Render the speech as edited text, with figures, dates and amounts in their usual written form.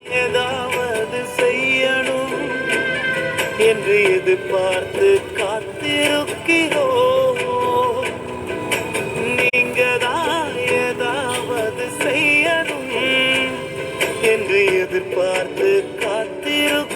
ஏதாவது செய்யணும் என்று எதிர்பார்த்து காத்திருக்கிறோம். நீங்க தான் ஏதாவது செய்யணும் என்று எதிர்பார்த்து காத்திருக்கிறோம்.